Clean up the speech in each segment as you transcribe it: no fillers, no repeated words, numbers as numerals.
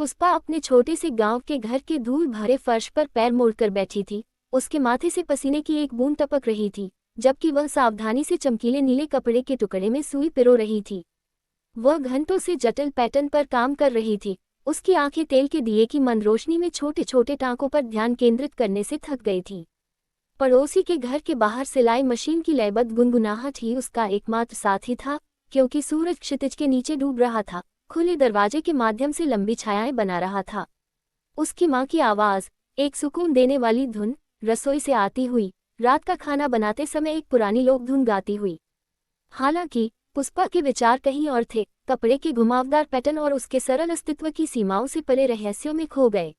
पुष्पा अपने छोटे से गांव के घर के धूल भरे फर्श पर पैर मोड़कर बैठी थी। उसके माथे से पसीने की एक बूंद टपक रही थी, जबकि वह सावधानी से चमकीले नीले कपड़े के टुकड़े में सुई पिरो रही थी। वह घंटों से जटिल पैटर्न पर काम कर रही थी। उसकी आंखें तेल के दिए की मंद रोशनी में छोटे छोटे टांकों पर ध्यान केंद्रित करने से थक गई थी। पड़ोसी के घर के बाहर सिलाई मशीन की लयबद्ध गुनगुनाहट ही उसका एकमात्र साथी था, क्योंकि सूरज क्षितिज के नीचे डूब रहा था, खुले दरवाजे के माध्यम से लंबी छायाएं बना रहा था। उसकी माँ की आवाज़, एक सुकून देने वाली धुन, रसोई से आती हुई, रात का खाना बनाते समय एक पुरानी लोक धुन गाती हुई। हालांकि पुष्पा के विचार कहीं और थे। कपड़े के घुमावदार पैटर्न और उसके सरल अस्तित्व की सीमाओं से परे रहस्यों में खो गए।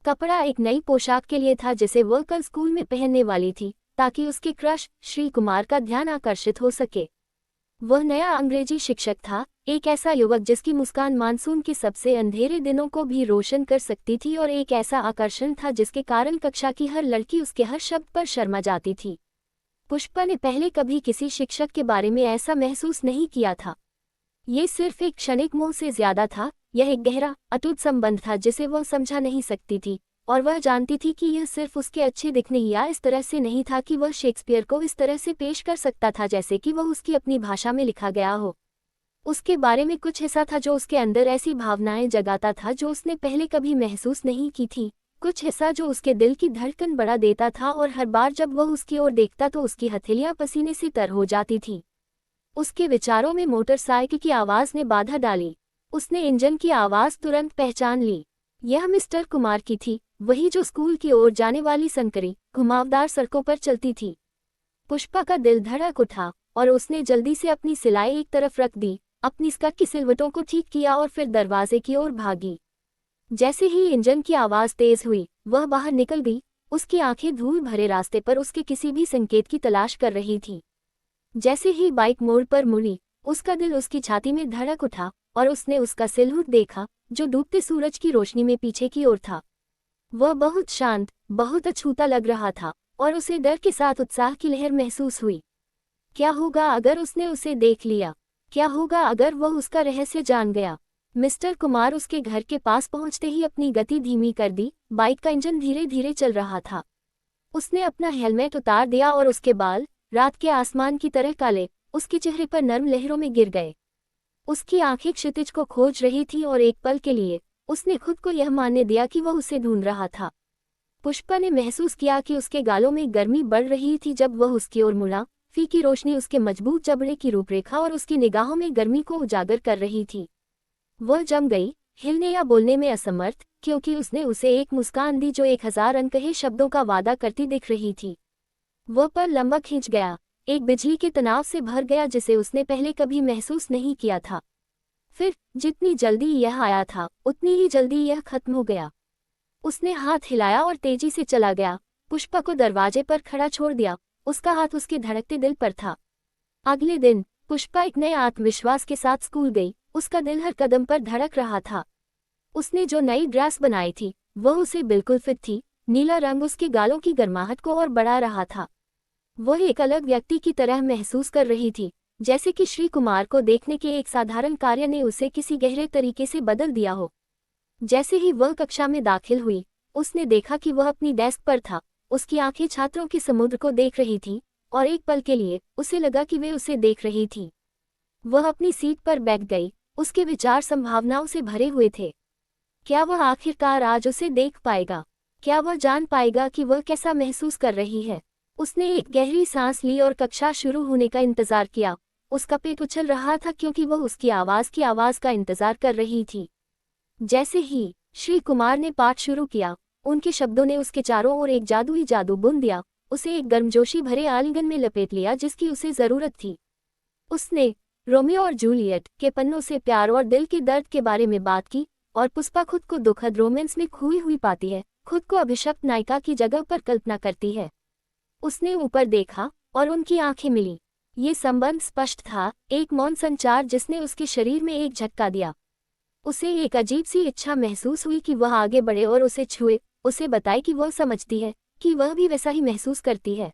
कपड़ा एक नई पोशाक के लिए था जिसे वह कल स्कूल में पहनने वाली थी, ताकि उसके क्रश श्री कुमार का ध्यान आकर्षित हो सके। वह नया अंग्रेजी शिक्षक था, एक ऐसा युवक जिसकी मुस्कान मानसून के सबसे अंधेरे दिनों को भी रोशन कर सकती थी, और एक ऐसा आकर्षण था जिसके कारण कक्षा की हर लड़की उसके हर शब्द पर शर्मा जाती थी। पुष्पा ने पहले कभी किसी शिक्षक के बारे में ऐसा महसूस नहीं किया था। ये सिर्फ एक क्षणिक मोह से ज्यादा था। यह एक गहरा, अटूट संबंध था जिसे वह समझा नहीं सकती थी, और वह जानती थी कि यह सिर्फ उसके अच्छे दिखने या इस तरह से नहीं था कि वह शेक्सपियर को इस तरह से पेश कर सकता था जैसे कि वह उसकी अपनी भाषा में लिखा गया हो। उसके बारे में कुछ ऐसा था जो उसके अंदर ऐसी भावनाएं जगाता था जो उसने पहले कभी महसूस नहीं की थी। कुछ ऐसा जो उसके दिल की धड़कन बढ़ा देता था, और हर बार जब वह उसकी ओर देखता तो उसकी हथेलियां पसीने से तर हो जाती थी। उसके विचारों में मोटरसाइकिल की आवाज़ ने बाधा डाली। उसने इंजन की आवाज़ तुरंत पहचान ली। यह मिस्टर कुमार की थी, वही जो स्कूल की ओर जाने वाली संकरी, घुमावदार सड़कों पर चलती थी। पुष्पा का दिल धड़क उठा, और उसने जल्दी से अपनी सिलाई एक तरफ रख दी, अपनी स्कर्ट की सिलवटों को ठीक किया और फिर दरवाजे की ओर भागी। जैसे ही इंजन की आवाज़ तेज हुई, वह बाहर निकल गई। उसकी आंखें धूल भरे रास्ते पर उसके किसी भी संकेत की तलाश कर रही थी। जैसे ही बाइक मोड़ पर मुड़ी, उसका दिल उसकी छाती में धड़क उठा, और उसने उसका सिलहुट देखा जो डूबते सूरज की रोशनी में पीछे की ओर था। वह बहुत शांत, बहुत अछूता लग रहा था, और उसे डर के साथ उत्साह की लहर महसूस हुई। क्या होगा अगर उसने उसे देख लिया? क्या होगा अगर वह उसका रहस्य जान गया? मिस्टर कुमार उसके घर के पास पहुंचते ही अपनी गति धीमी कर दी। बाइक का इंजन धीरे धीरे चल रहा था। उसने अपना हेलमेट उतार दिया और उसके बाल, रात के आसमान की तरह काले, उसके चेहरे पर नर्म लहरों में गिर गए। उसकी आंखें क्षितिज को खोज रही थीं, और एक पल के लिए उसने खुद को यह मानने दिया कि वह उसे ढूंढ रहा था। पुष्पा ने महसूस किया कि उसके गालों में गर्मी बढ़ रही थी जब वह उसकी ओर मुड़ा। फीकी रोशनी उसके मजबूत जबड़े की रूपरेखा और उसकी निगाहों में गर्मी को उजागर कर रही थी। वह जम गई, हिलने या बोलने में असमर्थ, क्योंकि उसने उसे एक मुस्कान दी जो 1000 अनकहे शब्दों का वादा करती दिख रही थी। वह पर लंबा खींच गया, एक बिजली के तनाव से भर गया जिसे उसने पहले कभी महसूस नहीं किया था। फिर जितनी जल्दी यह आया था, उतनी ही जल्दी यह खत्म हो गया। उसने हाथ हिलाया और तेजी से चला गया, पुष्पा को दरवाजे पर खड़ा छोड़ दिया। उसका हाथ उसके धड़कते दिल पर था। अगले दिन पुष्पा एक नए आत्मविश्वास के साथ स्कूल गई। उसका दिल हर कदम पर धड़क रहा था। उसने जो नई ड्रेस बनाई थी, वह उसे बिल्कुल फिट थी। नीला रंग उसके गालों की गर्माहट को और बढ़ा रहा था। वह एक अलग व्यक्ति की तरह महसूस कर रही थी, जैसे कि श्री कुमार को देखने के एक साधारण कार्य ने उसे किसी गहरे तरीके से बदल दिया हो। जैसे ही वह कक्षा में दाखिल हुई, उसने देखा कि वह अपनी डेस्क पर था। उसकी आंखें छात्रों के समुद्र को देख रही थीं, और एक पल के लिए उसे लगा कि वे उसे देख रही थीं। वह अपनी सीट पर बैठ गई। उसके विचार संभावनाओं से भरे हुए थे। क्या वह आखिरकार आज उसे देख पाएगा? क्या वह जान पाएगा कि वह कैसा महसूस कर रही है? उसने एक गहरी सांस ली और कक्षा शुरू होने का इंतजार किया। उसका पेट उछल रहा था क्योंकि वह उसकी आवाज़ का इंतजार कर रही थी। जैसे ही श्री कुमार ने पाठ शुरू किया, उनके शब्दों ने उसके चारों ओर एक जादुई जादू बुन दिया। उसे एक गर्मजोशी भरे आलिंगन में लपेट लिया जिसकी उसे जरूरत थी। उसने रोमियो और जूलियट के पन्नों से प्यार और दिल के दर्द के बारे में बात की, और पुष्पा खुद को दुखद रोमांस में खोई हुई पाती है, खुद को अभिशप्त नायिका की जगह पर कल्पना करती है। उसने ऊपर देखा और उनकी आंखें मिली। ये संबंध स्पष्ट था, एक मौन संचार जिसने उसके शरीर में एक झटका दिया। उसे एक अजीब सी इच्छा महसूस हुई कि वह आगे बढ़े और उसे छुए, उसे बताए कि वह समझती है, कि वह भी वैसा ही महसूस करती है।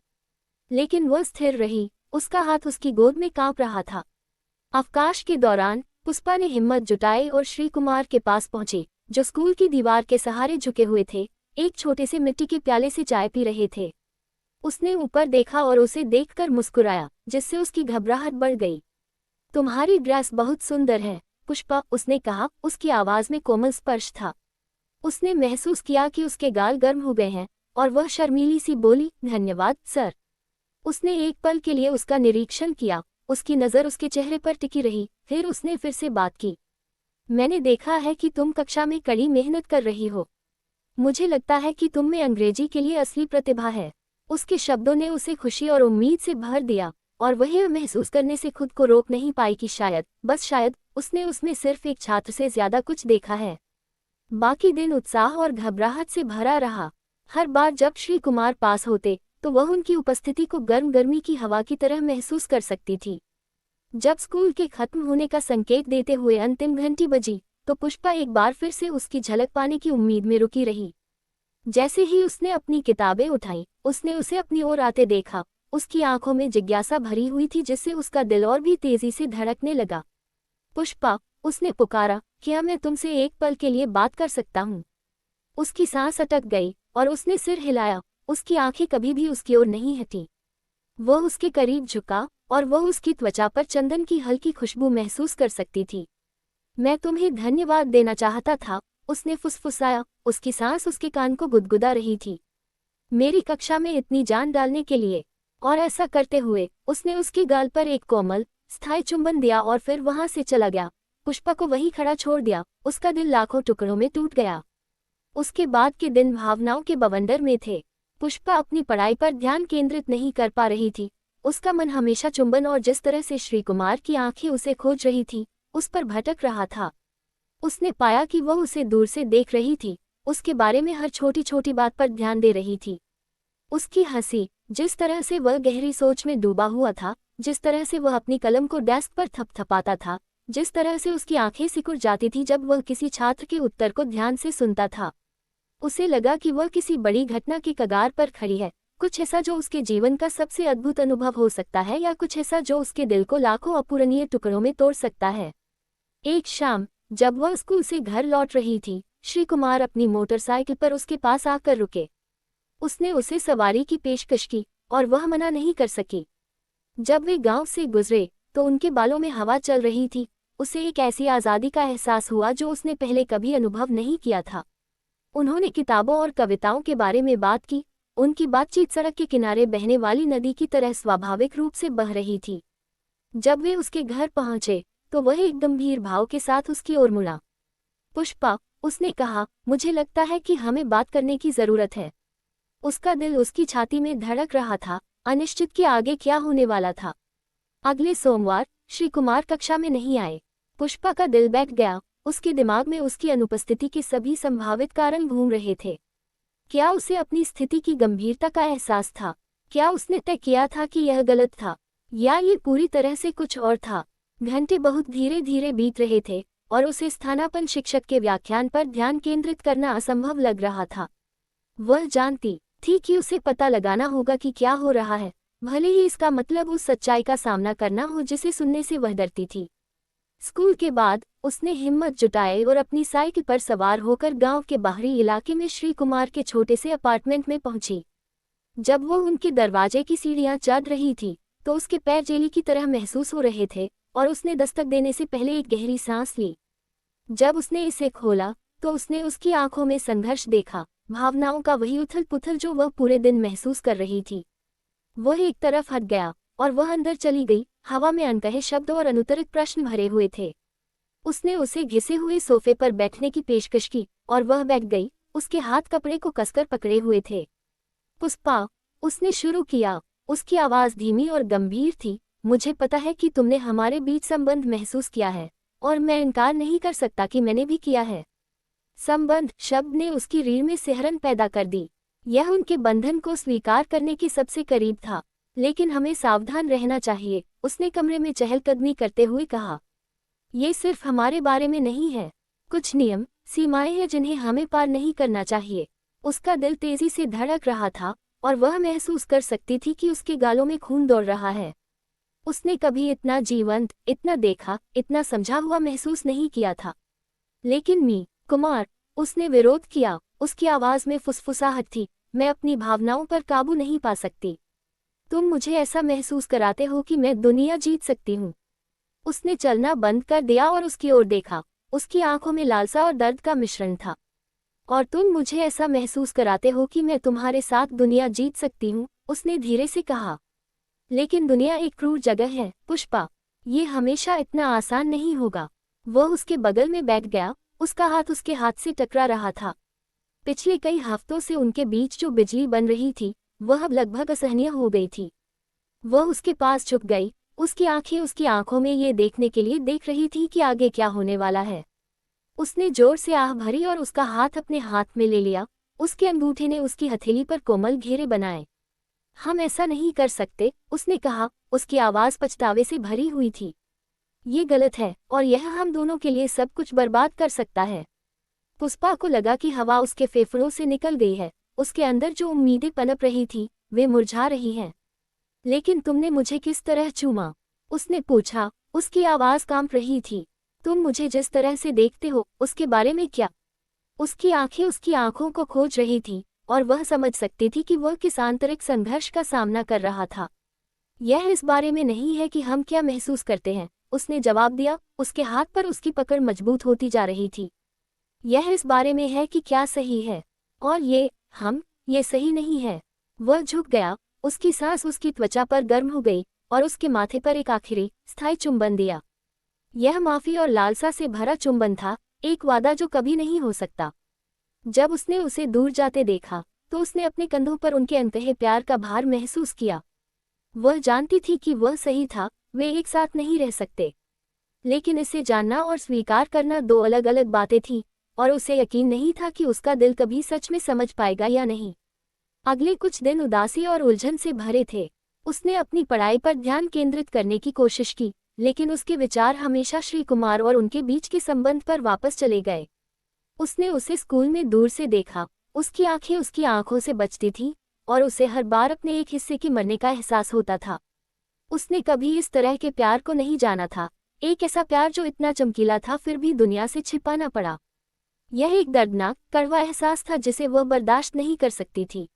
लेकिन वह स्थिर रही। उसका हाथ उसकी गोद में कांप रहा था। अवकाश के दौरान पुष्पा ने हिम्मत जुटाई और श्री कुमार के पास पहुंची, जो स्कूल की दीवार के सहारे झुके हुए थे, एक छोटे से मिट्टी के प्याले से चाय पी रहे थे। उसने ऊपर देखा और उसे देखकर मुस्कुराया, जिससे उसकी घबराहट बढ़ गई। तुम्हारी ड्रेस बहुत सुंदर है, पुष्पा, उसने कहा। उसकी आवाज में कोमल स्पर्श था। उसने महसूस किया कि उसके गाल गर्म हो गए हैं और वह शर्मीली सी बोली, धन्यवाद सर। उसने एक पल के लिए उसका निरीक्षण किया, उसकी नज़र उसके चेहरे पर टिकी रही, फिर उसने फिर से बात की। मैंने देखा है कि तुम कक्षा में कड़ी मेहनत कर रही हो। मुझे लगता है कि तुम में अंग्रेजी के लिए असली प्रतिभा है। उसके शब्दों ने उसे खुशी और उम्मीद से भर दिया, और वह यह महसूस करने से खुद को रोक नहीं पाई कि शायद, बस शायद, उसने उसमें सिर्फ एक छात्र से ज्यादा कुछ देखा है। बाकी दिन उत्साह और घबराहट से भरा रहा। हर बार जब श्री कुमार पास होते तो वह उनकी उपस्थिति को गर्म गर्मी की हवा की तरह महसूस कर सकती थी। जब स्कूल के खत्म होने का संकेत देते हुए अंतिम घंटी बजी, तो पुष्पा एक बार फिर से उसकी झलक पाने की उम्मीद में रुकी रही। जैसे ही उसने अपनी किताबें उठाईं, उसने उसे अपनी ओर आते देखा। उसकी आंखों में जिज्ञासा भरी हुई थी, जिससे उसका दिल और भी तेजी से धड़कने लगा। पुष्पा, उसने पुकारा, क्या मैं तुमसे एक पल के लिए बात कर सकता हूँ? उसकी सांस अटक गई और उसने सिर हिलाया। उसकी आंखें कभी भी उसकी ओर नहीं हटी। वह उसके करीब झुका और वह उसकी त्वचा पर चंदन की हल्की खुशबू महसूस कर सकती थी। मैं तुम्हें धन्यवाद देना चाहता था, उसने फुसफुसाया। उसकी सांस उसके कान को गुदगुदा रही थी। मेरी कक्षा में इतनी जान डालने के लिए। और ऐसा करते हुए उसने उसके गाल पर एक कोमल, स्थायी चुंबन दिया और फिर वहां से चला गया। पुष्पा को वहीं खड़ा छोड़ दिया। उसका दिल लाखों टुकड़ों में टूट गया। उसके बाद के दिन भावनाओं के बवंडर में थे। पुष्पा अपनी पढ़ाई पर ध्यान केंद्रित नहीं कर पा रही थी। उसका मन हमेशा चुंबन और जिस तरह से श्री कुमार की आंखें उसे खोज रही थी, उस पर भटक रहा था। उसने पाया कि वह उसे दूर से देख रही थी, उसके बारे में हर छोटी छोटी बात पर ध्यान दे रही थी। उसकी हंसी, जिस तरह से वह गहरी सोच में डूबा हुआ था, जिस तरह से वह अपनी कलम को डेस्क पर थपथपाता था, जिस तरह से उसकी आंखें सिकुड़ जाती थी जब वह किसी छात्र के उत्तर को ध्यान से सुनता था। उसे लगा कि वह किसी बड़ी घटना की कगार पर खड़ी है, कुछ ऐसा जो उसके जीवन का सबसे अद्भुत अनुभव हो सकता है, या कुछ ऐसा जो उसके दिल को लाखों अपूरणीय टुकड़ों में तोड़ सकता है। एक शाम, जब वह स्कूल से घर लौट रही थी, श्री कुमार अपनी मोटरसाइकिल पर उसके पास आकर रुके। उसने उसे सवारी की पेशकश की और वह मना नहीं कर सकी। जब वे गांव से गुजरे तो उनके बालों में हवा चल रही थी। उसे एक ऐसी आज़ादी का एहसास हुआ जो उसने पहले कभी अनुभव नहीं किया था। उन्होंने किताबों और कविताओं के बारे में बात की। उनकी बातचीत सड़क के किनारे बहने वाली नदी की तरह स्वाभाविक रूप से बह रही थी। जब वे उसके घर पहुंचे तो वह एक गंभीर भाव के साथ उसकी ओर मुड़ा। पुष्पा, उसने कहा, मुझे लगता है कि हमें बात करने की जरूरत है। उसका दिल उसकी छाती में धड़क रहा था, अनिश्चित कि आगे क्या होने वाला था। अगले सोमवार श्री कुमार कक्षा में नहीं आए। पुष्पा का दिल बैठ गया। उसके दिमाग में उसकी अनुपस्थिति के सभी संभावित कारण घूम रहे थे। क्या उसे अपनी स्थिति की गंभीरता का एहसास था? क्या उसने तय किया था कि यह गलत था, या ये पूरी तरह से कुछ और था? घंटे बहुत धीरे धीरे बीत रहे थे और उसे स्थानापन्न शिक्षक के व्याख्यान पर ध्यान केंद्रित करना असंभव लग रहा था। वह जानती थी कि उसे पता लगाना होगा कि क्या हो रहा है, भले ही इसका मतलब उस सच्चाई का सामना करना हो जिसे सुनने से वह डरती थी। स्कूल के बाद उसने हिम्मत जुटाई और अपनी साइकिल पर सवार होकर गांव के बाहरी इलाके में श्री कुमार के छोटे से अपार्टमेंट में पहुंची। जब वो उनके दरवाजे की सीढ़ियां चढ़ रही थी तो उसके पैर जेली की तरह महसूस हो रहे थे और उसने दस्तक देने से पहले एक गहरी सांस ली। जब उसने इसे खोला तो उसने उसकी आंखों में संघर्ष देखा, भावनाओं का वही उथल पुथल जो वह पूरे दिन महसूस कर रही थी। वह एक तरफ हट गया और वह अंदर चली गई। हवा में अनकहे शब्द और अनुत्तरित प्रश्न भरे हुए थे। उसने उसे घिसे हुए सोफे पर बैठने की पेशकश की और वह बैठ गई। उसके हाथ कपड़े को कसकर पकड़े हुए थे। पुष्पा, उसने शुरू किया। उसकी आवाज़ धीमी और गंभीर थी, मुझे पता है कि तुमने हमारे बीच संबंध महसूस किया है और मैं इनकार नहीं कर सकता कि मैंने भी किया है। संबंध शब्द ने उसकी रीढ़ में सिहरन पैदा कर दी। यह उनके बंधन को स्वीकार करने के सबसे करीब था, लेकिन हमें सावधान रहना चाहिए, उसने कमरे में चहलकदमी करते हुए कहा। ये सिर्फ हमारे बारे में नहीं है, कुछ नियम, सीमाएं हैं जिन्हें हमें पार नहीं करना चाहिए। उसका दिल तेजी से धड़क रहा था और वह महसूस कर सकती थी कि उसके गालों में खून दौड़ रहा है। उसने कभी इतना जीवंत, इतना देखा, इतना समझा हुआ महसूस नहीं किया था। लेकिन मी कुमार, उसने विरोध किया। उसकी आवाज में फुसफुसाहट थी, मैं अपनी भावनाओं पर काबू नहीं पा सकती। तुम मुझे ऐसा महसूस कराते हो कि मैं दुनिया जीत सकती हूँ। उसने चलना बंद कर दिया और उसकी ओर देखा। उसकी आंखों में लालसा और दर्द का मिश्रण था। और तुम मुझे ऐसा महसूस कराते हो कि मैं तुम्हारे साथ दुनिया जीत सकती हूँ, उसने धीरे से कहा। लेकिन दुनिया एक क्रूर जगह है, पुष्पा। ये हमेशा इतना आसान नहीं होगा। वह उसके बगल में बैठ गया, उसका हाथ उसके हाथ से टकरा रहा था। पिछले कई हफ्तों से उनके बीच जो बिजली बन रही थी, वह अब लगभग असहनीय हो गई थी। वह उसके पास झुक गई, उसकी आंखें उसकी आंखों में ये देखने के लिए देख रही थी कि आगे क्या होने वाला है। उसने जोर से आह भरी और उसका हाथ अपने हाथ में ले लिया। उसके अंगूठे ने उसकी हथेली पर कोमल घेरे बनाए। हम ऐसा नहीं कर सकते, उसने कहा, उसकी आवाज़ पछतावे से भरी हुई थी। ये गलत है और यह हम दोनों के लिए सब कुछ बर्बाद कर सकता है। पुष्पा को लगा कि हवा उसके फेफड़ों से निकल गई है। उसके अंदर जो उम्मीदें पनप रही थी, वे मुरझा रही हैं। लेकिन तुमने मुझे किस तरह चूमा? उसने पूछा, उसकी आवाज़ कांप रही थी। तुम मुझे जिस तरह से देखते हो, उसके बारे में क्या? उसकी आंखें उसकी आंखों को खोज रही थीं, और वह समझ सकती थी कि वह किस आंतरिक संघर्ष का सामना कर रहा था। यह इस बारे में नहीं है कि हम क्या महसूस करते हैं, उसने जवाब दिया। उसके हाथ पर उसकी पकड़ मजबूत होती जा रही थी। यह इस बारे में है कि क्या सही है, और ये सही नहीं है। वह झुक गया, उसकी सांस उसकी त्वचा पर गर्म हो गई, और उसके माथे पर एक आखिरी, स्थायी चुंबन दिया। यह माफी और लालसा से भरा चुंबन था, एक वादा जो कभी नहीं हो सकता। जब उसने उसे दूर जाते देखा, तो उसने अपने कंधों पर उनके अंतः प्यार का भार महसूस किया। वह जानती थी कि वह सही था, वे एक साथ नहीं रह सकते। लेकिन इसे जानना और स्वीकार करना दो अलग अलग बातें थीं, और उसे यकीन नहीं था कि उसका दिल कभी सच में समझ पाएगा या नहीं। अगले कुछ दिन उदासी और उलझन से भरे थे। उसने अपनी पढ़ाई पर ध्यान केंद्रित करने की कोशिश की, लेकिन उसके विचार हमेशा श्री कुमार और उनके बीच के संबंध पर वापस चले गए। उसने उसे स्कूल में दूर से देखा, उसकी आंखें उसकी आंखों से बचती थीं, और उसे हर बार अपने एक हिस्से के मरने का एहसास होता था। उसने कभी इस तरह के प्यार को नहीं जाना था, एक ऐसा प्यार जो इतना चमकीला था फिर भी दुनिया से छिपाना पड़ा। यह एक दर्दनाक, कड़वा एहसास था जिसे वह बर्दाश्त नहीं कर सकती थी।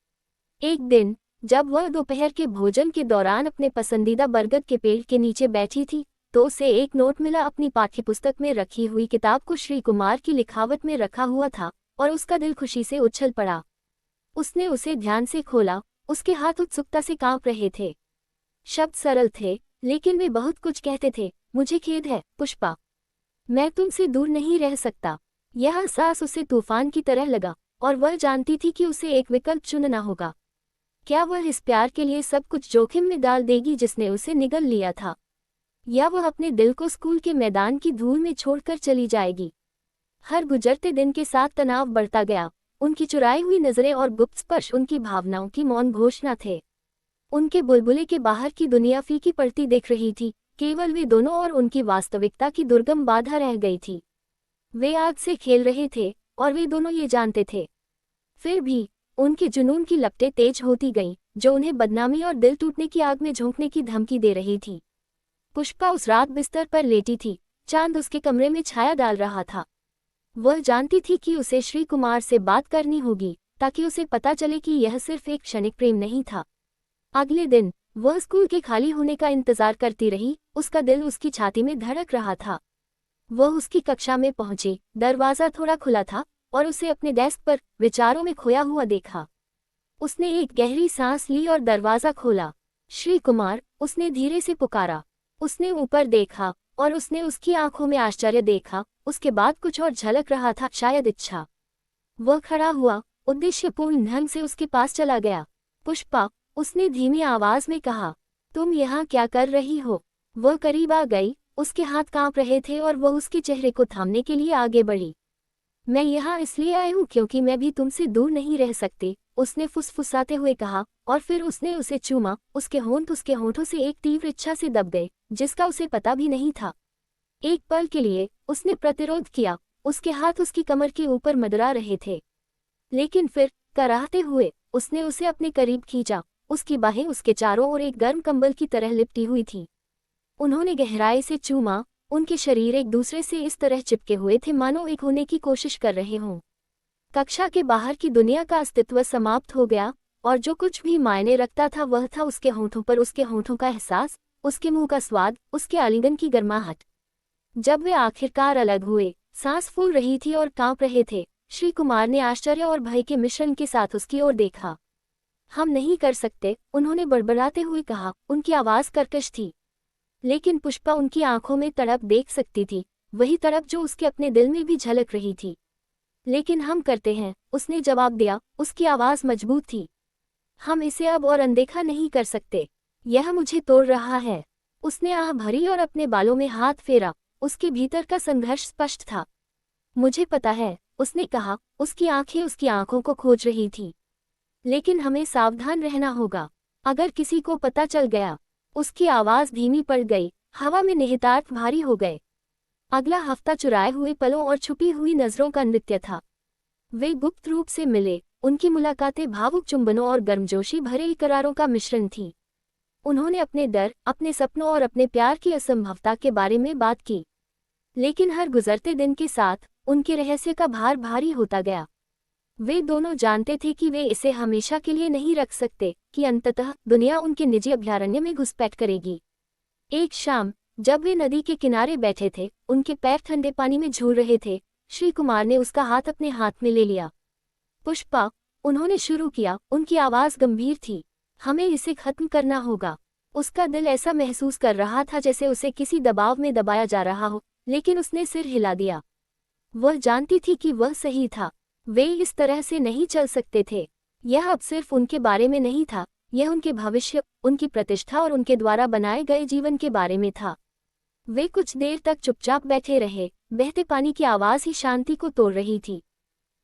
एक दिन, जब वह दोपहर के भोजन के दौरान अपने पसंदीदा बरगद के पेड़ के नीचे बैठी थी, तो उसे एक नोट मिला। अपनी पाठ्यपुस्तक में रखी हुई किताब को श्री कुमार की लिखावट में रखा हुआ था, और उसका दिल खुशी से उछल पड़ा। उसने उसे ध्यान से खोला, उसके हाथ उत्सुकता से कांप रहे थे। शब्द सरल थे, लेकिन वे बहुत कुछ कहते थे। मुझे खेद है, पुष्पा। मैं तुमसे दूर नहीं रह सकता। यह एहसास उसे तूफान की तरह लगा, और वह जानती थी कि उसे एक विकल्प चुनना होगा। क्या वह इस प्यार के लिए सब कुछ जोखिम में डाल देगी जिसने उसे निगल लिया था, या वह अपने दिल को स्कूल के मैदान की धूल में छोड़कर चली जाएगी? हर गुजरते दिन के साथ तनाव बढ़ता गया। उनकी चुराई हुई नजरें और गुप्त स्पर्श उनकी भावनाओं की मौन घोषणा थे। उनके बुलबुले के बाहर की दुनिया फीकी पड़ती दिख रही थी, केवल वे दोनों और उनकी वास्तविकता की दुर्गम बाधा रह गई थी। वे आग से खेल रहे थे, और वे दोनों ये जानते थे। फिर भी उनके जुनून की लपटें तेज होती गईं, जो उन्हें बदनामी और दिल टूटने की आग में झोंकने की धमकी दे रही थी। पुष्पा उस रात बिस्तर पर लेटी थी, चांद उसके कमरे में छाया डाल रहा था। वह जानती थी कि उसे श्री कुमार से बात करनी होगी, ताकि उसे पता चले कि यह सिर्फ एक क्षणिक प्रेम नहीं था। अगले दिन, वह स्कूल के खाली होने का इंतजार करती रही, उसका दिल उसकी छाती में धड़क रहा था। वह उसकी कक्षा में पहुंची, दरवाज़ा थोड़ा खुला था, और उसे अपने डेस्क पर विचारों में खोया हुआ देखा। उसने एक गहरी सांस ली और दरवाज़ा खोला। श्री कुमार, उसने धीरे से पुकारा। उसने ऊपर देखा, और उसने उसकी आंखों में आश्चर्य देखा। उसके बाद कुछ और झलक रहा था, शायद इच्छा। वह खड़ा हुआ, उद्देश्यपूर्ण ढंग से उसके पास चला गया। पुष्पा, उसने धीमी आवाज में कहा, तुम यहाँ क्या कर रही हो? वह करीब आ गई, उसके हाथ कांप रहे थे और वह उसके चेहरे को थामने के लिए आगे बढ़ी। मैं यहाँ इसलिए आई हूँ क्योंकि मैं भी तुमसे दूर नहीं रह सकती, उसने फुसफुसाते हुए कहा, और फिर उसने उसे चूमा। उसके होंठ उसके होंठों से एक तीव्र इच्छा से दब गए, जिसका उसे पता भी नहीं था। एक पल के लिए उसने प्रतिरोध किया, उसके हाथ उसकी कमर के ऊपर मडरा रहे थे। लेकिन फिर, कराहते हुए, उसने उसे अपने करीब खींचा। उसकी बाहें उसके चारों ओर एक गर्म कंबल की तरह लिपटी हुई थीं। उन्होंने गहराई से चूमा। उनके शरीर एक दूसरे से इस तरह चिपके हुए थे मानो एक होने की कोशिश कर रहे हों। कक्षा के बाहर की दुनिया का अस्तित्व समाप्त हो गया, और जो कुछ भी मायने रखता था वह था उसके होठों पर उसके होठों का एहसास, उसके मुंह का स्वाद, उसके आलिंगन की गर्माहट। जब वे आखिरकार अलग हुए, सांस फूल रही थी और कांप रहे थे, श्री कुमार ने आश्चर्य और भय के मिश्रण के साथ उसकी ओर देखा। हम नहीं कर सकते, उन्होंने बड़बड़ाते हुए कहा। उनकी आवाज़ कर्कश थी, लेकिन पुष्पा उनकी आंखों में तड़प देख सकती थी, वही तड़प जो उसके अपने दिल में भी झलक रही थी। लेकिन हम करते हैं, उसने जवाब दिया, उसकी आवाज़ मजबूत थी। हम इसे अब और अनदेखा नहीं कर सकते, यह मुझे तोड़ रहा है। उसने आह भरी और अपने बालों में हाथ फेरा, उसके भीतर का संघर्ष स्पष्ट था। मुझे पता है, उसने कहा, उसकी आंखें उसकी आंखों को खोज रही थीं। लेकिन हमें सावधान रहना होगा, अगर किसी को पता चल गया। उसकी आवाज़ धीमी पड़ गई, हवा में निहितार्थ भारी हो गए। अगला हफ्ता चुराए हुए पलों और छुपी हुई नज़रों का नृत्य था। वे गुप्त रूप से मिले, उनकी मुलाकातें भावुक चुंबनों और गर्मजोशी भरे इकरारों का मिश्रण थी। उन्होंने अपने डर, अपने सपनों और अपने प्यार की असंभवता के बारे में बात की। लेकिन हर गुजरते दिन के साथ उनके रहस्य का भार भारी होता गया। वे दोनों जानते थे कि वे इसे हमेशा के लिए नहीं रख सकते, कि अंततः दुनिया उनके निजी अभयारण्य में घुसपैठ करेगी। एक शाम, जब वे नदी के किनारे बैठे थे, उनके पैर ठंडे पानी में झूल रहे थे, श्री कुमार ने उसका हाथ अपने हाथ में ले लिया। पुष्पा, उन्होंने शुरू किया, उनकी आवाज़ गंभीर थी, हमें इसे खत्म करना होगा। उसका दिल ऐसा महसूस कर रहा था जैसे उसे किसी दबाव में दबाया जा रहा हो, लेकिन उसने सिर हिला दिया। वह जानती थी कि वह सही था, वे इस तरह से नहीं चल सकते थे। यह अब सिर्फ उनके बारे में नहीं था, यह उनके भविष्य, उनकी प्रतिष्ठा और उनके द्वारा बनाए गए जीवन के बारे में था। वे कुछ देर तक चुपचाप बैठे रहे, बहते पानी की आवाज़ ही शांति को तोड़ रही थी।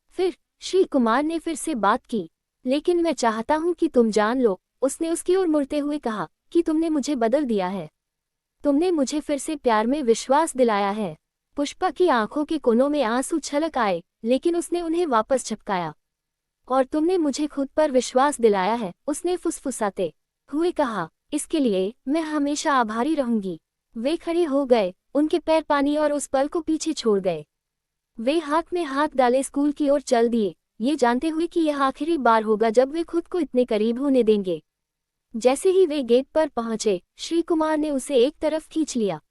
फिर श्री कुमार ने फिर से बात की। लेकिन मैं चाहता हूं कि तुम जान लो, उसने उसकी ओर मुड़ते हुए कहा, कि तुमने मुझे बदल दिया है। तुमने मुझे फिर से प्यार में विश्वास दिलाया है। पुष्पा की आंखों के कोनों में आंसू छलक आए, लेकिन उसने उन्हें वापस झपकाया। और तुमने मुझे खुद पर विश्वास दिलाया है, उसने फुसफुसाते हुए कहा। इसके लिए मैं हमेशा आभारी रहूंगी। वे खड़े हो गए, उनके पैर पानी और उस पल को पीछे छोड़ गए। वे हाथ में हाथ डाले स्कूल की ओर चल दिए, ये जानते हुए कि यह आखिरी बार होगा जब वे खुद को इतने करीब होने देंगे। जैसे ही वे गेट पर पहुंचे, श्री कुमार ने उसे एक तरफ खींच लिया।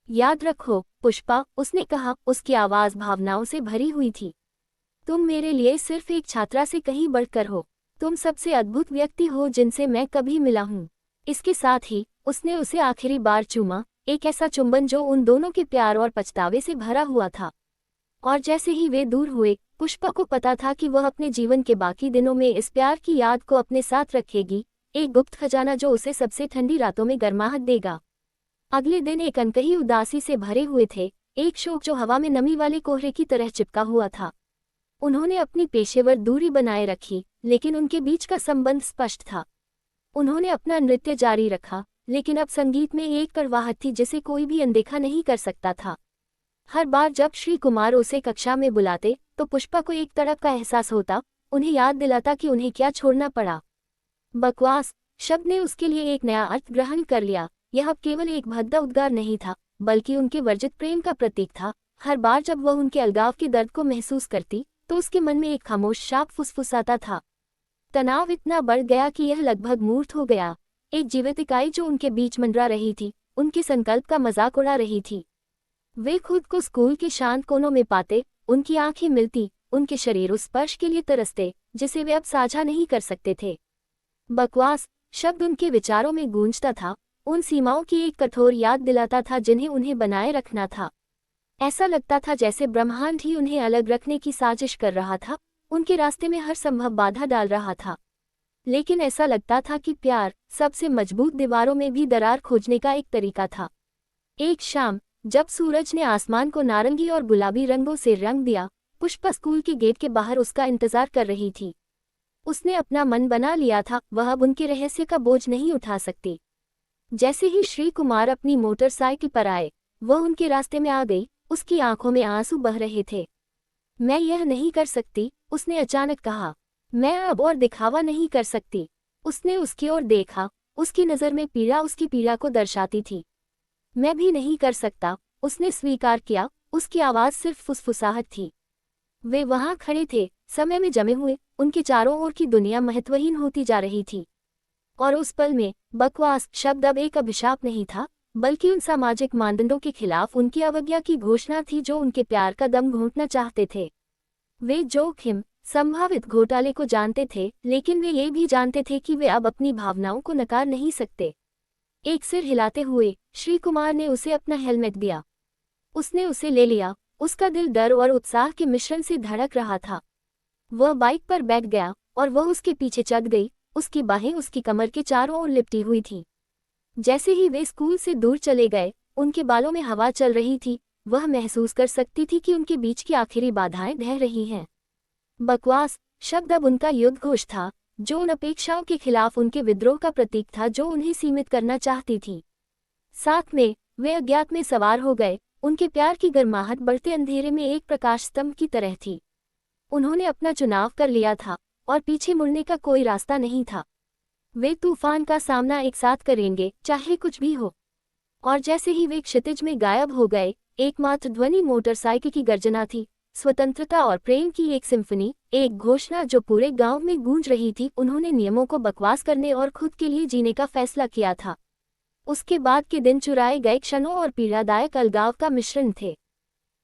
याद रखो पुष्पा, उसने कहा, उसकी आवाज़ भावनाओं से भरी हुई थी। तुम मेरे लिए सिर्फ एक छात्रा से कहीं बढ़कर हो। तुम सबसे अद्भुत व्यक्ति हो जिनसे मैं कभी मिला हूँ। इसके साथ ही उसने उसे आखिरी बार चूमा, एक ऐसा चुंबन जो उन दोनों के प्यार और पछतावे से भरा हुआ था। और जैसे ही वे दूर हुए, पुष्पा को पता था कि वह अपने जीवन के बाकी दिनों में इस प्यार की याद को अपने साथ रखेगी, एक गुप्त खजाना जो उसे सबसे ठंडी रातों में गर्माहट देगा। अगले दिन एक अनकही उदासी से भरे हुए थे, एक शोक जो हवा में नमी वाले कोहरे की तरह चिपका हुआ था। उन्होंने अपनी पेशेवर दूरी बनाए रखी, लेकिन उनके बीच का संबंध स्पष्ट था। उन्होंने अपना नृत्य जारी रखा, लेकिन अब संगीत में एक कड़वाहट थी जिसे कोई भी अनदेखा नहीं कर सकता था। हर बार जब श्री कुमार उसे कक्षा में बुलाते, तो पुष्पा को एक तड़प का एहसास होता, उन्हें याद दिलाता कि उन्हें क्या छोड़ना पड़ा। बकवास शब्द ने उसके लिए एक नया अर्थ ग्रहण कर लिया। यह अब केवल एक भद्दा उद्गार नहीं था, बल्कि उनके वर्जित प्रेम का प्रतीक था। हर बार जब वह उनके अलगाव के दर्द को महसूस करती, तो उसके मन में एक खामोश शाप फुसफुसाता था। तनाव इतना बढ़ गया कि यह लगभग मूर्त हो गया। एक जीवित इकाई जो उनके बीच मंडरा रही थी, उनके संकल्प का मजाक उड़ा रही थी। वे खुद को स्कूल के शांत कोनों में पाते, उनकी आंखें मिलती, उनके शरीर उस स्पर्श के लिए तरसते जिसे वे अब साझा नहीं कर सकते थे। बकवास शब्द उनके विचारों में गूंजता था, उन सीमाओं की एक कठोर याद दिलाता था जिन्हें उन्हें बनाए रखना था। ऐसा लगता था जैसे ब्रह्मांड ही उन्हें अलग रखने की साजिश कर रहा था, उनके रास्ते में हर संभव बाधा डाल रहा था। लेकिन ऐसा लगता था कि प्यार सबसे मजबूत दीवारों में भी दरार खोजने का एक तरीका था। एक शाम, जब सूरज ने आसमान को नारंगी और गुलाबी रंगों से रंग दिया, पुष्पा स्कूल के गेट के बाहर उसका इंतजार कर रही थी। उसने अपना मन बना लिया था, वह अब उनके रहस्य का बोझ नहीं उठा सकती। जैसे ही श्री कुमार अपनी मोटरसाइकिल पर आए, वह उनके रास्ते में आ गई, उसकी आंखों में आंसू बह रहे थे। मैं यह नहीं कर सकती, उसने अचानक कहा। मैं अब और दिखावा नहीं कर सकती। उसने उसकी ओर देखा, उसकी नज़र में पीड़ा उसकी पीड़ा को दर्शाती थी। मैं भी नहीं कर सकता, उसने स्वीकार किया। उसकी आवाज सिर्फ फुसफुसाहट थी। वे वहां खड़े थे, समय में जमे हुए, उनके चारों ओर की दुनिया महत्वहीन होती जा रही थी। और उस पल में बकवास शब्द अब एक अभिशाप नहीं था, बल्कि उन सामाजिक मानदंडों के खिलाफ उनकी अवज्ञा की घोषणा थी जो उनके प्यार का दम घोंटना चाहते थे। वे जोखिम, संभावित घोटाले को जानते थे, लेकिन वे ये भी जानते थे कि वे अब अपनी भावनाओं को नकार नहीं सकते। एक सिर हिलाते हुए श्री कुमार ने उसे अपना हेलमेट दिया। उसने उसे ले लिया। उसका दिल डर और उत्साह के मिश्रण से धड़क रहा था। वह बाइक पर बैठ गया और वह उसके पीछे चढ़ गई। उसकी बाहें उसकी कमर के चारों ओर लिपटी हुई थीं। जैसे ही वे स्कूल से दूर चले गए, उनके बालों में हवा चल रही थी। वह महसूस कर सकती थी कि उनके बीच की आखिरी बाधाएं ढह रही हैं। बकवास शब्द अब उनका युद्ध घोष था, जो उन अपेक्षाओं के खिलाफ उनके विद्रोह का प्रतीक था जो उन्हें सीमित करना चाहती थी। साथ में वे अज्ञात में सवार हो गए। उनके प्यार की गर्माहट बढ़ते अंधेरे में एक प्रकाश स्तंभ की तरह थी। उन्होंने अपना चुनाव कर लिया था और पीछे मुड़ने का कोई रास्ता नहीं था। वे तूफान का सामना एक साथ करेंगे, चाहे कुछ भी हो। और जैसे ही वे क्षितिज में गायब हो गए, एकमात्र ध्वनि मोटरसाइकिल की गर्जना थी। स्वतंत्रता और प्रेम की एक सिम्फनी, एक घोषणा जो पूरे गांव में गूंज रही थी। उन्होंने नियमों को बकवास करने और खुद के लिए जीने का फैसला किया था। उसके बाद के दिन चुराए गए क्षणों और पीड़ादायक अलगाव का मिश्रण थे।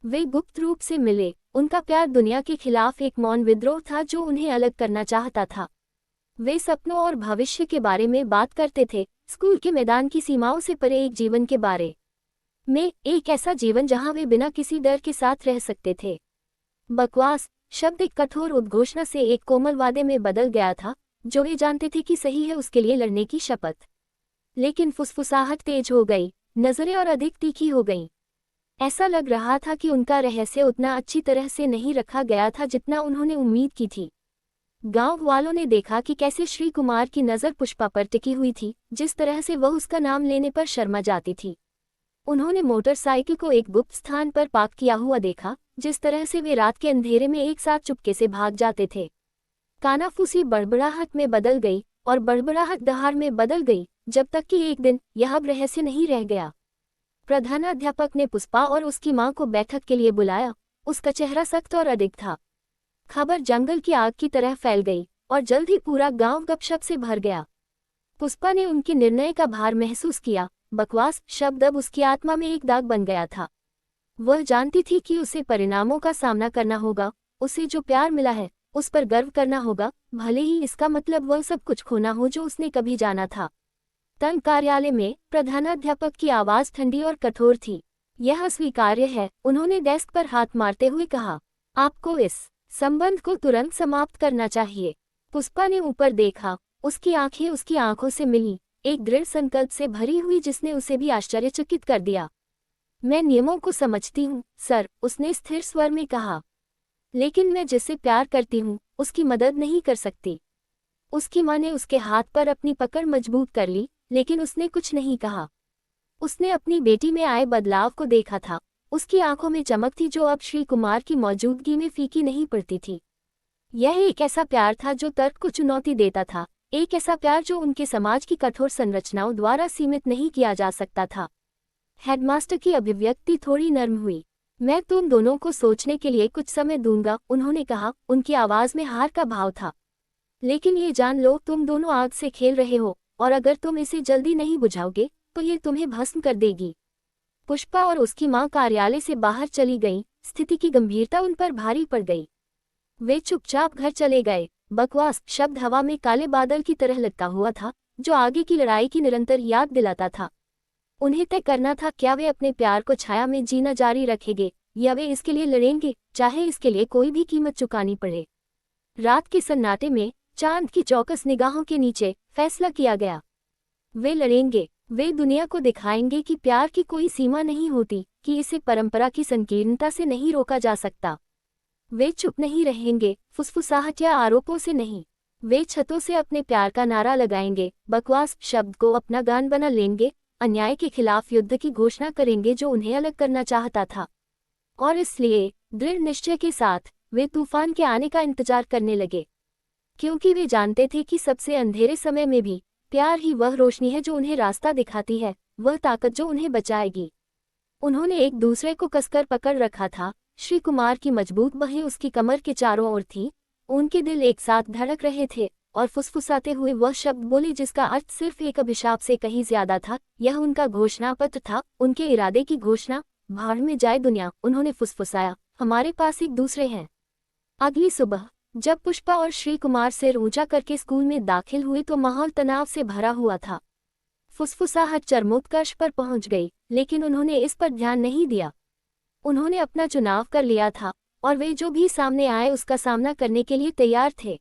वे गुप्त रूप से मिले। उनका प्यार दुनिया के खिलाफ एक मौन विद्रोह था जो उन्हें अलग करना चाहता था। वे सपनों और भविष्य के बारे में बात करते थे, स्कूल के मैदान की सीमाओं से परे एक जीवन के बारे में, एक ऐसा जीवन जहां वे बिना किसी डर के साथ रह सकते थे। बकवास शब्द एक कठोर उद्घोषणा से एक कोमल वादे में बदल गया था, जो वे जानते थे कि सही है उसके लिए लड़ने की शपथ। लेकिन फुसफुसाहट तेज हो गई, नजरें और अधिक तीखी हो गईं। ऐसा लग रहा था कि उनका रहस्य उतना अच्छी तरह से नहीं रखा गया था जितना उन्होंने उम्मीद की थी। गांव वालों ने देखा कि कैसे श्री कुमार की नज़र पुष्पा पर टिकी हुई थी, जिस तरह से वह उसका नाम लेने पर शर्मा जाती थी। उन्होंने मोटरसाइकिल को एक गुप्त स्थान पर पार्क किया हुआ देखा, जिस तरह से वे रात के अंधेरे में एक साथ चुपके से भाग जाते थे। कानाफूसी बड़बड़ाहट में बदल गई और बड़बड़ाहट दहाड़ में बदल गई, जब तक कि एक दिन यह अब रहस्य नहीं रह गया। प्रधानाध्यापक ने पुष्पा और उसकी मां को बैठक के लिए बुलाया। उसका चेहरा सख्त और अडिग था। खबर जंगल की आग की तरह फैल गई और जल्द ही पूरा गांव गपशप से भर गया। पुष्पा ने उनके निर्णय का भार महसूस किया। बकवास शब्द अब उसकी आत्मा में एक दाग बन गया था। वह जानती थी कि उसे परिणामों का सामना करना होगा। उसे जो प्यार मिला है उस पर गर्व करना होगा, भले ही इसका मतलब वह सब कुछ खोना हो जो उसने कभी जाना था। तंग कार्यालय में प्रधानाध्यापक की आवाज ठंडी और कठोर थी। यह अस्वीकार्य है, उन्होंने डेस्क पर हाथ मारते हुए कहा। आपको इस संबंध को तुरंत समाप्त करना चाहिए। पुष्पा ने ऊपर देखा। उसकी आंखें उसकी आंखों से मिली, एक दृढ़ संकल्प से भरी हुई जिसने उसे भी आश्चर्यचकित कर दिया। मैं नियमों को समझती हूँ सर, उसने स्थिर स्वर में कहा, लेकिन मैं जिससे प्यार करती हूँ उसकी मदद नहीं कर सकती। उसकी मां ने उसके हाथ पर अपनी पकड़ मजबूत कर ली, लेकिन उसने कुछ नहीं कहा। उसने अपनी बेटी में आए बदलाव को देखा था। उसकी आंखों में चमक थी जो अब श्री कुमार की मौजूदगी में फीकी नहीं पड़ती थी। यह एक ऐसा प्यार था जो तर्क को चुनौती देता था, एक ऐसा प्यार जो उनके समाज की कठोर संरचनाओं द्वारा सीमित नहीं किया जा सकता था। हेडमास्टर की अभिव्यक्ति थोड़ी नर्म हुई। मैं तुम दोनों को सोचने के लिए कुछ समय दूंगा, उन्होंने कहा। उनकी आवाज में हार का भाव था। लेकिन ये जान लो, तुम दोनों आग से खेल रहे हो और अगर तुम इसे जल्दी नहीं बुझाओगे तो ये तुम्हें भस्म कर देगी। पुष्पा और उसकी मां कार्यालय से बाहर चली गईं। स्थिति की गंभीरता उन पर भारी पड़ गई। वे चुपचाप घर चले गए। बकवास शब्द हवा में काले बादल की तरह लटका हुआ था, जो आगे की लड़ाई की निरंतर याद दिलाता था। उन्हें तय करना था, क्या वे अपने प्यार को छाया में जीना जारी रखेंगे या वे इसके लिए लड़ेंगे, चाहे इसके लिए कोई भी कीमत चुकानी पड़े। रात के सन्नाटे में चांद की चौकस निगाहों के नीचे फैसला किया गया। वे लड़ेंगे। वे दुनिया को दिखाएंगे कि प्यार की कोई सीमा नहीं होती, कि इसे परंपरा की संकीर्णता से नहीं रोका जा सकता। वे चुप नहीं रहेंगे, फुसफुसाहट या आरोपों से नहीं। वे छतों से अपने प्यार का नारा लगाएंगे। बकवास शब्द को अपना गान बना लेंगे। अन्याय के खिलाफ युद्ध की घोषणा करेंगे जो उन्हें अलग करना चाहता था। और इसलिए दृढ़ निश्चय के साथ वे तूफान के आने का इंतजार करने लगे, क्योंकि वे जानते थे कि सबसे अंधेरे समय में भी प्यार ही वह रोशनी है जो उन्हें रास्ता दिखाती है, वह ताकत जो उन्हें बचाएगी। उन्होंने एक दूसरे को कसकर पकड़ रखा था। श्री कुमार की मजबूत बाहें उसकी कमर के चारों ओर थीं। उनके दिल एक साथ धड़क रहे थे और फुसफुसाते हुए वह शब्द बोले जिसका अर्थ सिर्फ एक अभिशाप से कहीं ज्यादा था। यह उनका घोषणा पत्र था, उनके इरादे की घोषणा। भाड़ में जाए दुनिया, उन्होंने फुसफुसाया, हमारे पास एक दूसरे हैं। अगली सुबह जब पुष्पा और श्री कुमार सिर ऊंचा करके स्कूल में दाखिल हुए तो माहौल तनाव से भरा हुआ था। फुसफुसाहट चरमोत्कर्ष पर पहुंच गई, लेकिन उन्होंने इस पर ध्यान नहीं दिया। उन्होंने अपना चुनाव कर लिया था और वे जो भी सामने आए उसका सामना करने के लिए तैयार थे।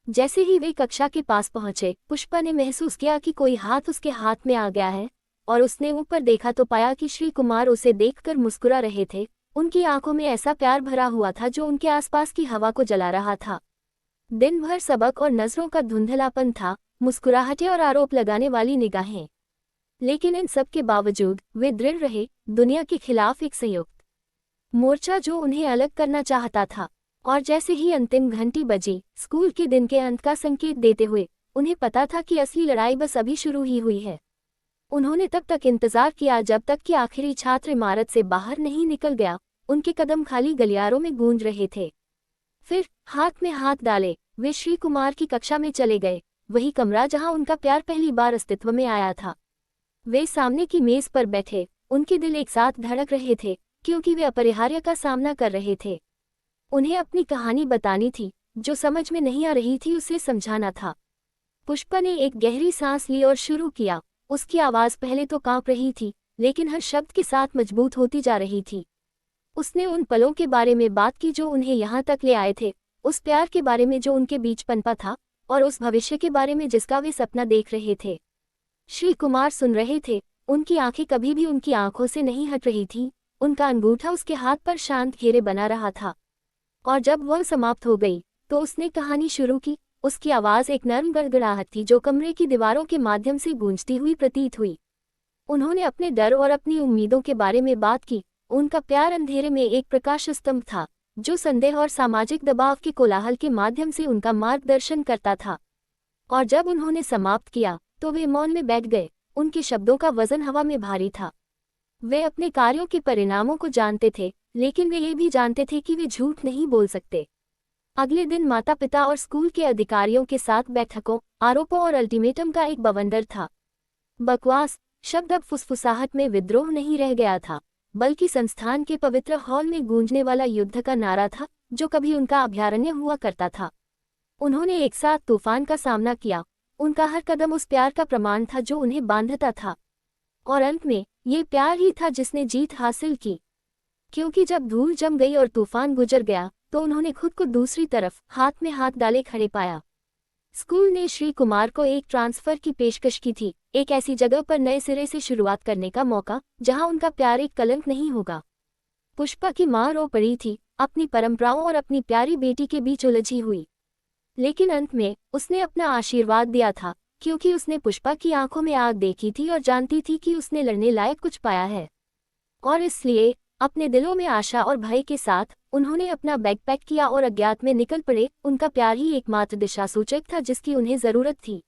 जैसे ही वे कक्षा के पास पहुंचे, पुष्पा ने महसूस किया कि कोई हाथ उसके हाथ में आ गया है और उसने ऊपर देखा तो पाया कि श्री कुमार उसे देखकर मुस्कुरा रहे थे। उनकी आंखों में ऐसा प्यार भरा हुआ था जो उनके आसपास की हवा को जला रहा था। दिन भर सबक और नजरों का धुंधलापन था, मुस्कुराहटें और आरोप लगाने वाली निगाहें। लेकिन इन सब के बावजूद वे दृढ़ रहे, दुनिया के खिलाफ एक संयुक्त मोर्चा जो उन्हें अलग करना चाहता था। और जैसे ही अंतिम घंटी बजी, स्कूल के दिन के अंत का संकेत देते हुए, उन्हें पता था कि असली लड़ाई बस अभी शुरू ही हुई है। उन्होंने तब तक इंतजार किया जब तक कि आखिरी छात्र इमारत से बाहर नहीं निकल गया। उनके कदम खाली गलियारों में गूंज रहे थे। फिर हाथ में हाथ डाले वे श्री कुमार की कक्षा में चले गए, वही कमरा जहां उनका प्यार पहली बार अस्तित्व में आया था। वे सामने की मेज पर बैठे, उनके दिल एक साथ धड़क रहे थे क्योंकि वे अपरिहार्य का सामना कर रहे थे। उन्हें अपनी कहानी बतानी थी, जो समझ में नहीं आ रही थी उसे समझाना था। पुष्पा ने एक गहरी सांस ली और शुरू किया। उसकी आवाज़ पहले तो कांप रही थी, लेकिन हर शब्द के साथ मजबूत होती जा रही थी। उसने उन पलों के बारे में बात की जो उन्हें यहाँ तक ले आए थे, उस प्यार के बारे में जो उनके बीच पनपा था और उस भविष्य के बारे में जिसका वे सपना देख रहे थे। श्री कुमार सुन रहे थे, उनकी आंखें कभी भी उनकी आंखों से नहीं हट रही थीं, उनका अंगूठा उसके हाथ पर शांत घेरे बना रहा था। और जब वह समाप्त हो गई तो उसने कहानी शुरू की। उसकी आवाज़ एक नर्म गड़गड़ाहट थी जो कमरे की दीवारों के माध्यम से गूंजती हुई प्रतीत हुई। उन्होंने अपने डर और अपनी उम्मीदों के बारे में बात की। उनका प्यार अंधेरे में एक प्रकाश स्तंभ था जो संदेह और सामाजिक दबाव के कोलाहल के माध्यम से उनका मार्गदर्शन करता था। और जब उन्होंने समाप्त किया तो वे मौन में बैठ गए। उनके शब्दों का वजन हवा में भारी था। वे अपने कार्यों के परिणामों को जानते थे, लेकिन वे ये भी जानते थे कि वे झूठ नहीं बोल सकते। अगले दिन माता पिता और स्कूल के अधिकारियों के साथ बैठकों, आरोपों और अल्टीमेटम का एक बवंडर था। बकवास शब्द अब फुसफुसाहट में विद्रोह नहीं रह गया था, बल्कि संस्थान के पवित्र हॉल में गूंजने वाला युद्ध का नारा था जो कभी उनका अभयारण्य हुआ करता था। उन्होंने एक साथ तूफान का सामना किया। उनका हर कदम उस प्यार का प्रमाण था जो उन्हें बांधता था। और अंत में ये प्यार ही था जिसने जीत हासिल की, क्योंकि जब धूल जम गई और तूफान गुजर गया तो उन्होंने खुद को दूसरी तरफ हाथ में हाथ डाले खड़े पाया। स्कूल ने श्री कुमार को एक ट्रांसफर की पेशकश की थी, एक ऐसी जगह पर नए सिरे से शुरुआत करने का मौका जहां उनका प्यार एक कलंक नहीं होगा। पुष्पा की मां रो पड़ी थी, अपनी परंपराओं और अपनी प्यारी बेटी के बीच उलझी हुई। लेकिन अंत में उसने अपना आशीर्वाद दिया था, क्योंकि उसने पुष्पा की आंखों में आग देखी थी और जानती थी कि उसने लड़ने लायक कुछ पाया है। और इसलिए अपने दिलों में आशा और भय के साथ उन्होंने अपना बैग पैक किया और अज्ञात में निकल पड़े। उनका प्यार ही एकमात्र दिशा सूचक था जिसकी उन्हें जरूरत थी।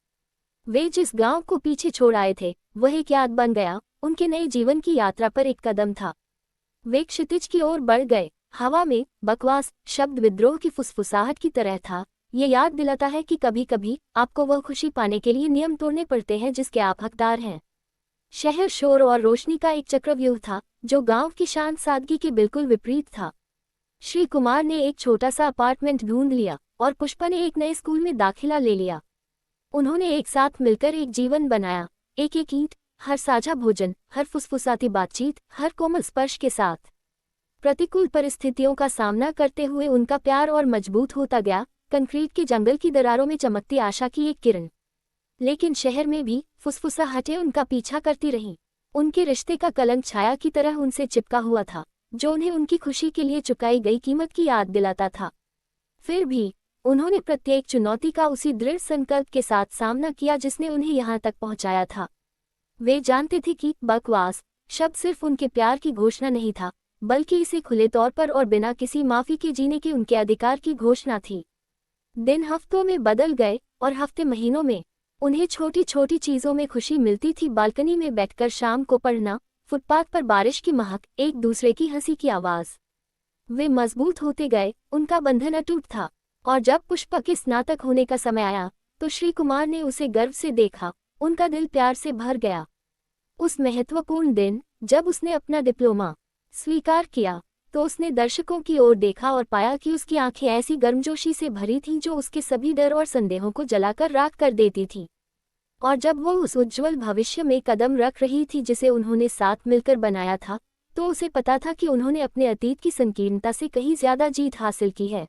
वे जिस गांव को पीछे छोड़ आए थे वह एक याद बन गया, उनके नए जीवन की यात्रा पर एक कदम था। वे क्षितिज की ओर बढ़ गए। हवा में बकवास शब्द विद्रोह की फुसफुसाहट की तरह था। ये याद दिलाता है कि कभी कभी आपको वह खुशी पाने के लिए नियम तोड़ने पड़ते हैं जिसके आप हकदार हैं। शहर शोर और रोशनी का एक चक्रव्यूह था जो गांव की शांत सादगी के बिल्कुल विपरीत था। श्री कुमार ने एक छोटा सा अपार्टमेंट ढूंढ लिया और पुष्पा ने एक नए स्कूल में दाखिला ले लिया। उन्होंने एक साथ मिलकर एक जीवन बनाया, एक एक ईंट, हर साझा भोजन, हर फुसफुसाती बातचीत, हर कोमल स्पर्श के साथ। प्रतिकूल परिस्थितियों का सामना करते हुए उनका प्यार और मजबूत होता गया, कंक्रीट के जंगल की दरारों में चमकती आशा की एक किरण। लेकिन शहर में भी फुसफुसाहटें उनका पीछा करती रहीं। उनके रिश्ते का कलंक छाया की तरह उनसे चिपका हुआ था, जो उन्हें उनकी खुशी के लिए चुकाई गई कीमत की याद दिलाता था। फिर भी उन्होंने प्रत्येक चुनौती का उसी दृढ़ संकल्प के साथ सामना किया जिसने उन्हें यहाँ तक पहुँचाया था। वे जानते थे कि बकवास शब्द सिर्फ उनके प्यार की घोषणा नहीं था, बल्कि इसे खुले तौर पर और बिना किसी माफी के जीने के उनके अधिकार की घोषणा थी। दिन हफ्तों में बदल गए और हफ्ते महीनों में। उन्हें छोटी छोटी चीज़ों में खुशी मिलती थी, बालकनी में बैठकर शाम को पढ़ना, फुटपाथ पर बारिश की महक, एक दूसरे की हंसी की आवाज़। वे मजबूत होते गए, उनका बंधन अटूट था। और जब पुष्पा के स्नातक होने का समय आया तो श्री कुमार ने उसे गर्व से देखा, उनका दिल प्यार से भर गया। उस महत्वपूर्ण दिन जब उसने अपना डिप्लोमा स्वीकार किया तो उसने दर्शकों की ओर देखा और पाया कि उसकी आंखें ऐसी गर्मजोशी से भरी थीं जो उसके सभी डर और संदेहों को जलाकर राख कर देती थीं। और जब वो उस उज्ज्वल भविष्य में कदम रख रही थी जिसे उन्होंने साथ मिलकर बनाया था, तो उसे पता था कि उन्होंने अपने अतीत की संकीर्णता से कहीं ज्यादा जीत हासिल की है।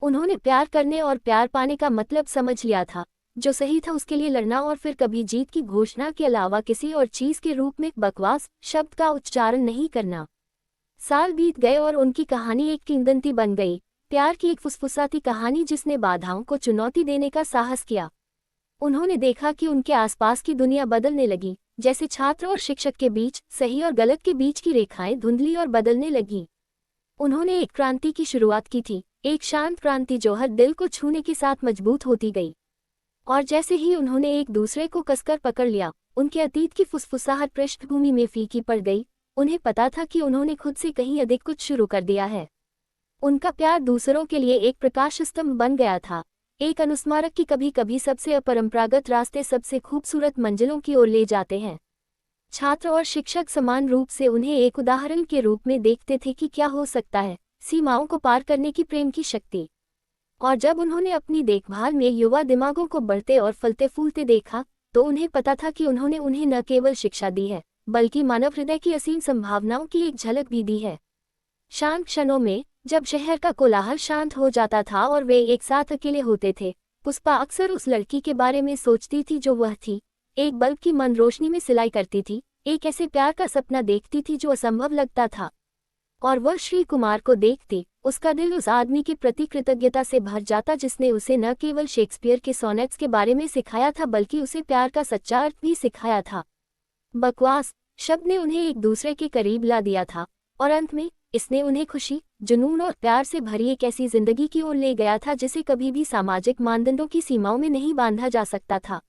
उन्होंने प्यार करने और प्यार पाने का मतलब समझ लिया था, जो सही था उसके लिए लड़ना और फिर कभी जीत की घोषणा के अलावा किसी और चीज के रूप में बकवास शब्द का उच्चारण नहीं करना। साल बीत गए और उनकी कहानी एक किंवदंती बन गई, प्यार की एक फुसफुसाती कहानी जिसने बाधाओं को चुनौती देने का साहस किया। उन्होंने देखा कि उनके आसपास की दुनिया बदलने लगी, जैसे छात्र और शिक्षक के बीच सही और गलत के बीच की रेखाएं धुंधली और बदलने लगी। उन्होंने एक क्रांति की शुरुआत की थी, एक शांत क्रांति जो हर दिल को छूने के साथ मजबूत होती गई। और जैसे ही उन्होंने एक दूसरे को कसकर पकड़ लिया, उनके अतीत की फुसफुसाहट पृष्ठभूमि में फीकी पड़ गई। उन्हें पता था कि उन्होंने खुद से कहीं अधिक कुछ शुरू कर दिया है। उनका प्यार दूसरों के लिए एक प्रकाश स्तंभ बन गया था, एक अनुस्मारक की कभी कभी सबसे अपरंपरागत रास्ते सबसे खूबसूरत मंजिलों की ओर ले जाते हैं। छात्र और शिक्षक समान रूप से उन्हें एक उदाहरण के रूप में देखते थे कि क्या हो सकता है सीमाओं को पार करने की प्रेम की शक्ति। और जब उन्होंने अपनी देखभाल में युवा दिमागों को बढ़ते और फलते फूलते देखा, तो उन्हें पता था कि उन्होंने उन्हें न केवल शिक्षा दी है, बल्कि मानव हृदय की असीम संभावनाओं की एक झलक भी दी है। शांत क्षणों में, जब शहर का कोलाहल शांत हो जाता था और वे एक साथ अकेले होते थे, पुष्पा अक्सर उस लड़की के बारे में सोचती थी जो वह थी, एक बल्ब की मंद रोशनी में सिलाई करती थी, एक ऐसे प्यार का सपना देखती थी जो असंभव लगता था। और वह श्री कुमार को देखती, उसका दिल उस आदमी के प्रति कृतज्ञता से भर जाता जिसने उसे न केवल शेक्सपियर के सोनेट्स के बारे में सिखाया था बल्कि उसे प्यार का सच्चा अर्थ भी सिखाया था। बकवास शब्द ने उन्हें एक दूसरे के करीब ला दिया था, और अंत में इसने उन्हें खुशी, जुनून और प्यार से भरी एक ऐसी जिंदगी की ओर ले गया था जिसे कभी भी सामाजिक मानदंडों की सीमाओं में नहीं बांधा जा सकता था।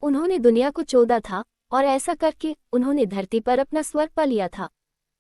उन्होंने दुनिया को चौंधा था, और ऐसा करके उन्होंने धरती पर अपना स्वर पा लिया था।